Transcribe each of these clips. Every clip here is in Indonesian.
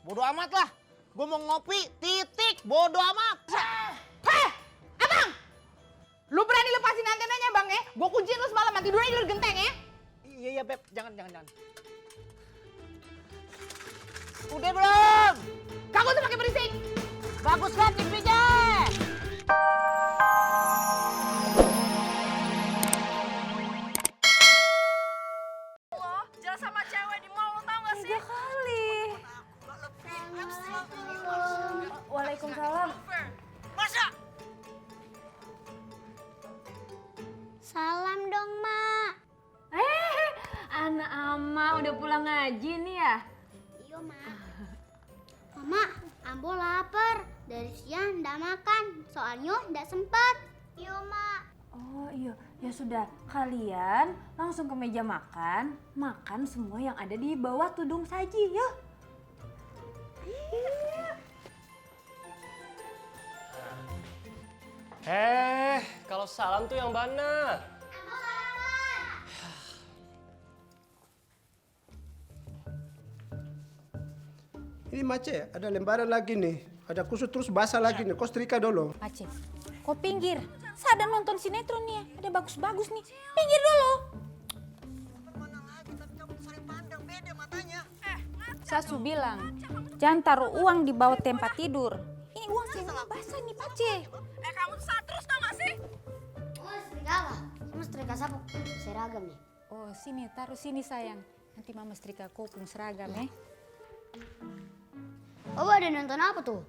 bodo amat lah. Gue mau ngopi, titik, bodo amat. Heh, abang! Lu berani lepasin antenanya bang ya? Gue kunciin lu semalam, tidur aja di genteng ya? Iya, Beb, jangan. Udah belum? Kagak usah pakai berisik. Bagus kan TV-nya? Wah, jalan sama cewek di mall, lo tau gak sih? 3 kali. Waalaikumsalam. Masa? Salam dong, Mak. Anak Ama udah pulang ngaji nih ya? Iya, Mak. Mama, Ambo lapar. Dari siang ndak makan, soalnya ndak sempat. Iya, Mak. Oh iya, ya sudah. Kalian langsung ke meja makan. Makan semua yang ada di bawah tudung saji, yuk. Kalau salam tuh yang mana? Ini Mace, ada lembaran lagi nih. Ada kusut terus basah lagi nih. Kau setrika dulu. Aceh, kok pinggir? Sadar nonton sinetron nih ya. Ada bagus-bagus nih. Pinggir dulu. Sasu bilang, jangan taruh uang di bawah tempat tidur. Ini uang saya basah nih, Pace. Kamu tuh salah terus tau gak sih? Oh, setrika apa? Kamu setrika sapu? Seragam nih. Oh, sini, taruh sini sayang. Nanti mama setrika kopung seragam ya. Oh, ada nonton apa tuh?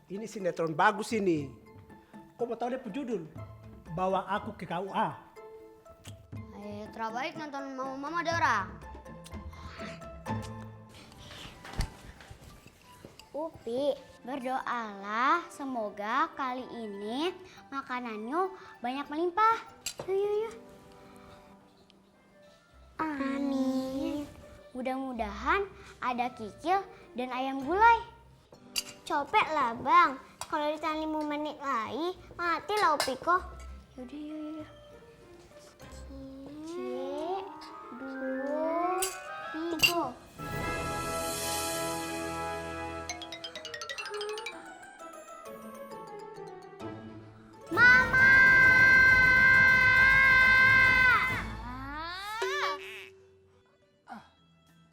Ini sinetron bagus ini. Kau mau tahu dia judul? Bawa aku ke KUA. Terbaik nonton mama ada orang. Upi, berdoalah semoga kali ini makanannya banyak melimpah. Yuk. Amin. Mudah-mudahan ada kikil dan ayam gulai. Copet lah bang, kalau ditahan 5 menit lagi mati lah Upi kok. Yaudah, yuk. 2, 3. Mama!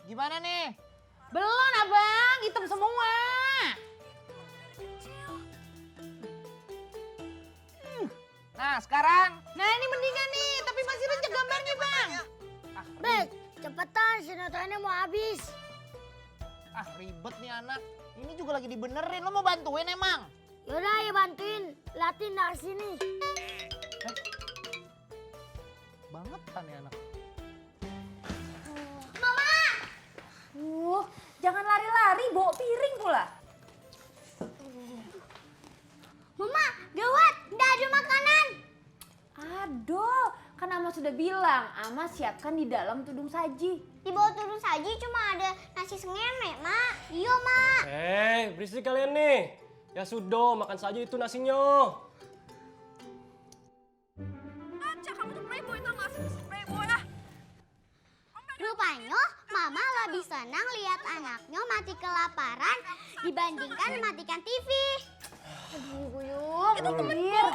Gimana nih? Belum abang, hitam semua. Nah, sekarang. Nah ini mendingan nih, tapi masih banyak gambarnya bang. Bek, cepetan sinetronnya mau habis. Ribet nih anak. Ini juga lagi dibenerin. Lo mau bantuin emang? Yaudah ya bantuin, latin dari sini. Bangetan nih anak. Jangan lari-lari, bawa piring pula. Mama, gawat, nggak ada makanan. Aduh, kan Ama sudah bilang, Ama siapkan di dalam tudung saji. Di bawah turun saji cuma ada nasi sengemek, Mak. Iya, Mak. Berisik kalian nih. Ya sudah, makan saja itu nasinya. Aca, kamu tuh playboy tau gak sih? Playboy ah. Rupanya Mama lebih senang lihat anaknya mati kelaparan dibandingkan matikan TV. Aduh, Guyung. Itu temenku.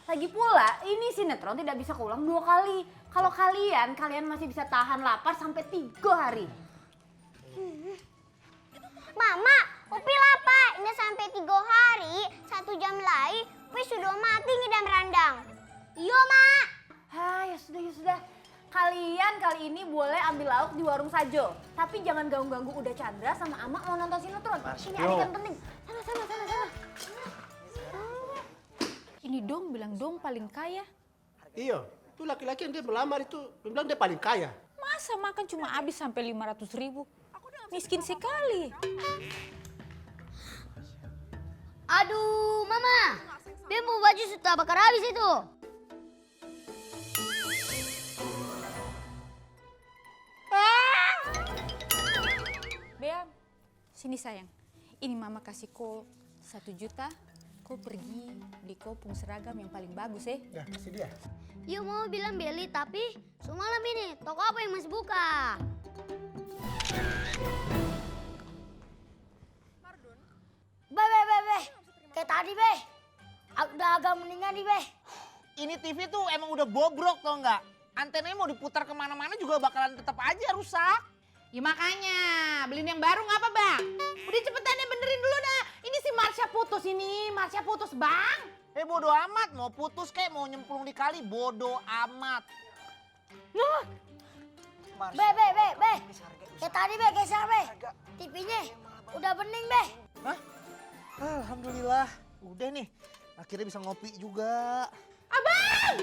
Lagi pula, ini sinetron tidak bisa keulang 2 kali. Kalau kalian masih bisa tahan lapar sampai 3 hari. Mama, Upi lapar. Ini sampai 3 hari, 1 jam lagi, Upi sudah mati ngidam randang. Iya, Mak. Ya sudah. Kalian kali ini boleh ambil lauk di warung Sajo. Tapi jangan ganggu-ganggu Uda Chandra sama Ama mau nonton sinetron. Ini adegan penting. Sana. Ini dong bilang dong paling kaya. Iya, itu laki-laki yang dia melamar itu bilang dia paling kaya. Masa makan cuma habis sampai 500.000? Miskin sekali. Aduh, Mama. Bemo baju sudah bakar habis itu. Bea, sini sayang. Ini mama kasih kau 1 juta. Kau pergi beli kopung seragam yang paling bagus ya. Ya, kasih dia. Yuk mau bilang beli tapi semalam ini toko apa yang masih buka? Pardon, tadi, Be. Udah agak mendingan nih, Be. Ini TV tuh emang udah bobrok tau nggak? Antenanya mau diputar kemana-mana juga bakalan tetap aja rusak. Ya makanya, beliin yang baru nggak apa bang? Udah cepetan deh benerin dulu dah. Ini si Marsha putus ini, Marsha putus bang. Bodo amat, mau putus kayak mau nyemplung di kali, bodo amat. Be. Kayak tadi, Be, geser, Be. TV-nya udah bening, Be. Hah? Alhamdulillah, udah nih. Akhirnya bisa ngopi juga. Abang!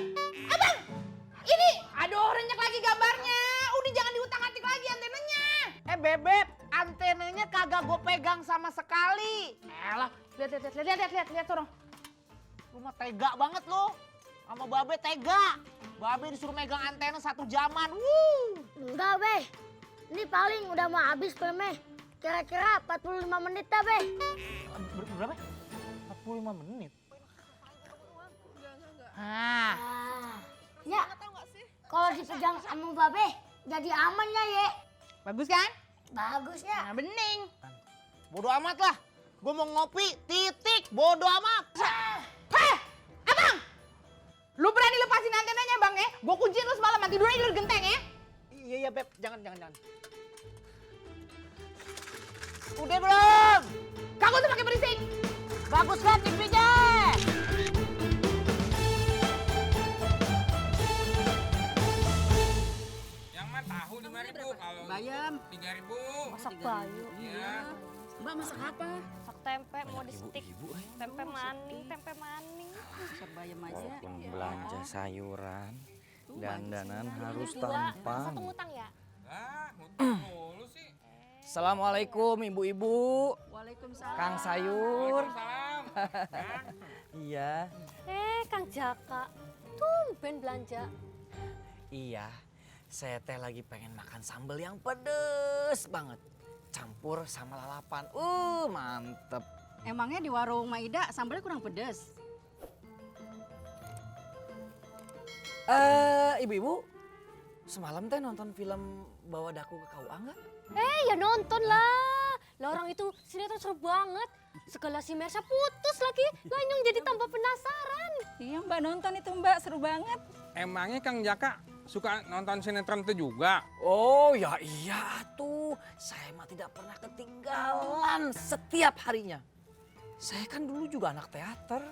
Ini, aduh renyek lagi gambarnya. Udah jangan diutak-atik lagi antenanya. Bebep, antenanya kagak gue pegang sama sekali. Elah, lihat sorong. Lu mah tega banget lo. Sama Babe tega. Babe disuruh megang antena 1 jaman. Enggak, Be. Ini paling udah mau habis filmnya. Kira-kira 45 menit dah, Be. Berapa? 45 menit. Ah, Ya, kalau dipegang sama Babe, jadi aman ya, Ye. bagus kan? Bagusnya. Nah, bening. Bodo amat lah. Gue mau ngopi, titik. Bodo amat. Heh, abang! Lu berani lepasin antenanya bang ya? Gue kunciin lu semalam, nanti tidurnya di genteng ya? Iya, Beb. Jangan. Udah belum? Kagak usah pakai berisik. Bagus kan TV-nya? Yang mah tahu 5.000, kalau Bayam. 3.000. Masak bayu. Iya. Mbak masak apa? Masak tempe mau di stik. Tempe maning. Masak bayam aja. Walaupun belanja sayuran, dandanan harus Satu tampan. ngutang ya? Lah, ngutang mulu sih. Assalamualaikum ibu-ibu, Waalaikumsalam. Kang Sayur. Waalaikumsalam. Iya, Kang Jaka, tumben belanja. iya. Saya teh lagi pengen makan sambal yang pedes banget. Campur sama lalapan. Mantep. Emangnya di warung Maida sambalnya kurang pedas? Ibu-ibu, semalam teh nonton film Bawa Daku ke KUA nggak? Ya nonton lah. Lah orang itu sinetron seru banget. Segala si Mersha putus lagi. Lanyong jadi tambah penasaran. Iya mbak nonton itu mbak, seru banget. Emangnya Kang Jaka suka nonton sinetron itu juga? Oh ya iya tuh, saya mah tidak pernah ketinggalan setiap harinya. Saya kan dulu juga anak teater,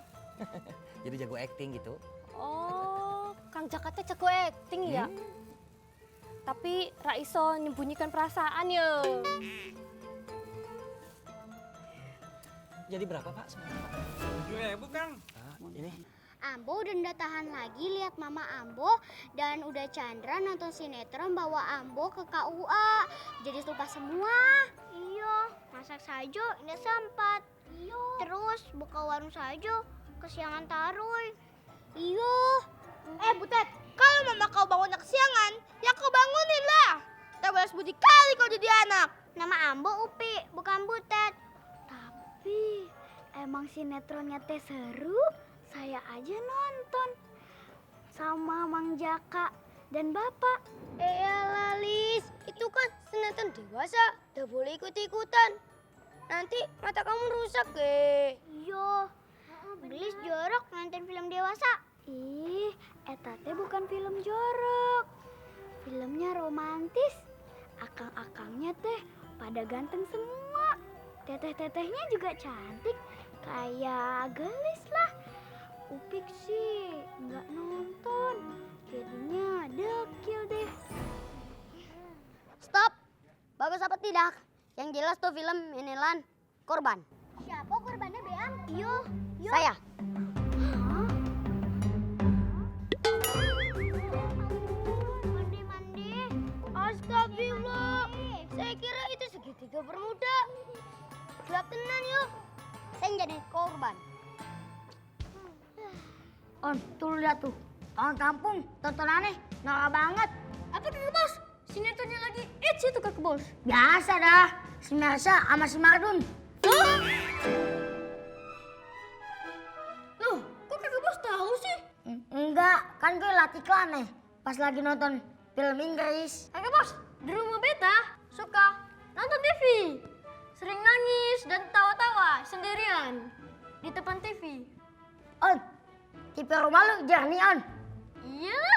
jadi jago acting gitu. Oh, Kang Jaka teh jago acting ya? Tapi Raiso menyembunyikan perasaan ya. Jadi berapa Pak semuanya Pak? 7.000 Kang. Ini Ambo udah nggak tahan lagi lihat Mama Ambo dan udah Chandra nonton sinetron bawa Ambo ke KUA. Jadi lupa semua. Iya, masak sajo nggak sempat. Iya. Terus buka warung sajo kesiangan taruh. Iya. Butet, kalau mama kau bangunnya kesiangan, ya kau bangunin lah. Tak balas budi kali kau jadi anak. Nama Ambo Upi, bukan Butet. Tapi emang sinetronnya teh seru. Saya aja nonton sama Mang Jaka dan Bapak. Lalis, itu kan sinetron dewasa. Gak boleh ikut-ikutan. Nanti mata kamu rusak, Iya, Gelis jorok nonton film dewasa. Ih, eta teh bukan film jorok. Filmnya romantis. Akang-akangnya teh pada ganteng semua. Teteh-tetehnya juga cantik. Kayak Gelis lah. Upik sih nggak nonton. Jadinya dekil deh. Stop. Bagus apa tidak? Yang jelas tuh film ini Lan, korban. Siapa korbannya, Beam? Yo. Saya. Mandi. Astagfirullah. Saya kira itu segitiga bermuda. Gelap tenan yuk. Saya jadi korban. On, tuh lihat tuh. Orang kampung, tontonannya norak banget. Apa dulu bos? Sinetronnya lagi itu kak bos. Biasa dah, si Mersha sama si Mardun. Loh, kok kakak bos tahu sih? Enggak, kan gue latih iklan nih. Pas lagi nonton film Inggris. Kakak bos, di rumah beta suka nonton TV. Sering nangis dan tawa-tawa sendirian. di depan TV. On, TV rumah lu jernih on. Iya.